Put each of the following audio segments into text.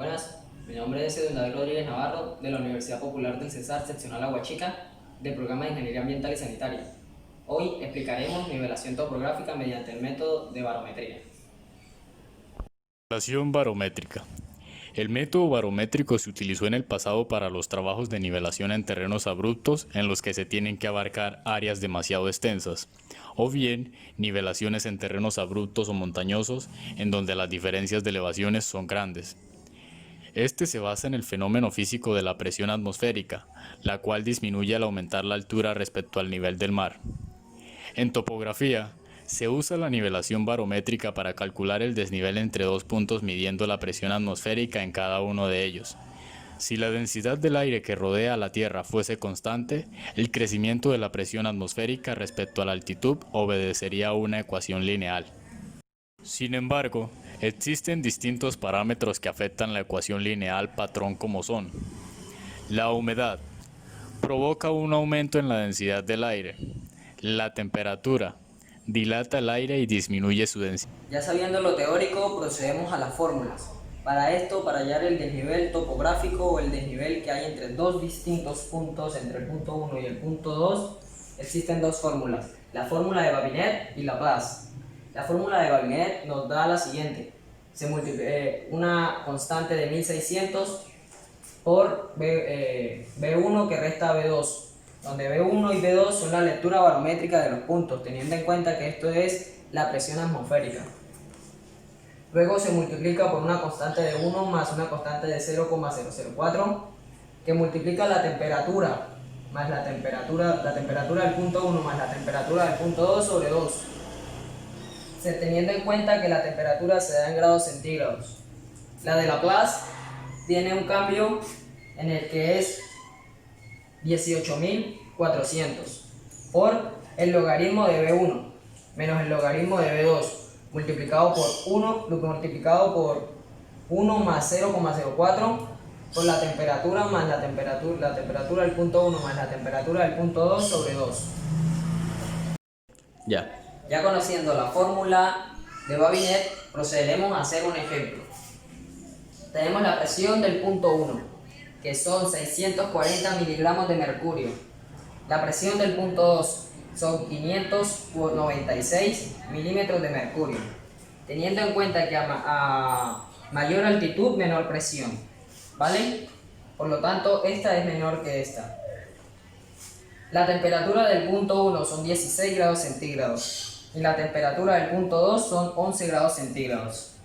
Buenas, mi nombre es Edwin David Rodríguez Navarro, de la Universidad Popular del Cesar, seccional Aguachica, del programa de Ingeniería Ambiental y Sanitaria. Hoy explicaremos nivelación topográfica mediante el método de barometría. Nivelación barométrica. El método barométrico se utilizó en el pasado para los trabajos de nivelación en terrenos abruptos en los que se tienen que abarcar áreas demasiado extensas, o bien nivelaciones en terrenos abruptos o montañosos en donde las diferencias de elevaciones son grandes. Este se basa en el fenómeno físico de la presión atmosférica, la cual disminuye al aumentar la altura respecto al nivel del mar. En topografía, se usa la nivelación barométrica para calcular el desnivel entre dos puntos midiendo la presión atmosférica en cada uno de ellos. Si la densidad del aire que rodea a la Tierra fuese constante, el crecimiento de la presión atmosférica respecto a la altitud obedecería a una ecuación lineal. Sin embargo, existen distintos parámetros que afectan la ecuación lineal patrón como son: la humedad provoca un aumento en la densidad del aire. La temperatura dilata el aire y disminuye su densidad. Ya sabiendo lo teórico, procedemos a las fórmulas. Para esto, para hallar el desnivel topográfico o el desnivel que hay entre dos distintos puntos, entre el punto 1 y el punto 2, existen dos fórmulas: la fórmula de Babinet y Laplace. La fórmula de Babinet nos da la siguiente: se multiplica una constante de 1600 por B1 que resta B2, donde B1 y B2 son la lectura barométrica de los puntos, teniendo en cuenta que esto es la presión atmosférica. Luego se multiplica por una constante de 1 más una constante de 0,004 que multiplica la temperatura más la temperatura del punto 1 más la temperatura del punto 2 sobre 2, teniendo en cuenta que la temperatura se da en grados centígrados. La de Laplace tiene un cambio en el que es 18.400 por el logaritmo de B1 menos el logaritmo de B2 multiplicado por 1 más 0,04 por la temperatura más la temperatura del punto 1 más la temperatura del punto 2 sobre 2. Ya conociendo la fórmula de Babinet, procederemos a hacer un ejemplo. Tenemos la presión del punto 1, que son 640 miligramos de mercurio. La presión del punto 2 son 596 milímetros de mercurio, teniendo en cuenta que a mayor altitud, menor presión, ¿vale? Por lo tanto, esta es menor que esta. La temperatura del punto 1 son 16 grados centígrados y la temperatura del punto 2 son 11 grados centígrados.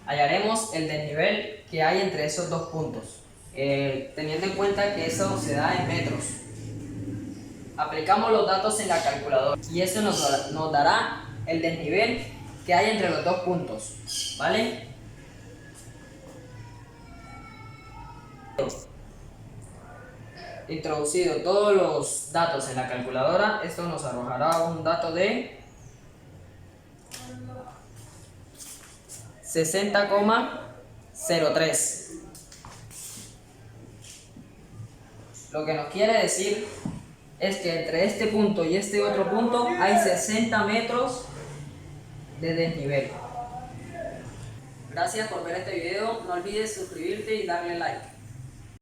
Hallaremos el desnivel que hay entre esos dos puntos, teniendo en cuenta que eso se da en metros. Aplicamos los datos en la calculadora y eso nos dará el desnivel que hay entre los dos puntos, ¿vale? Introducido todos los datos en la calculadora, esto nos arrojará un dato de 60,03. Lo que nos quiere decir es que entre este punto y este otro punto hay 60 metros de desnivel. Gracias por ver este video, no olvides suscribirte y darle like.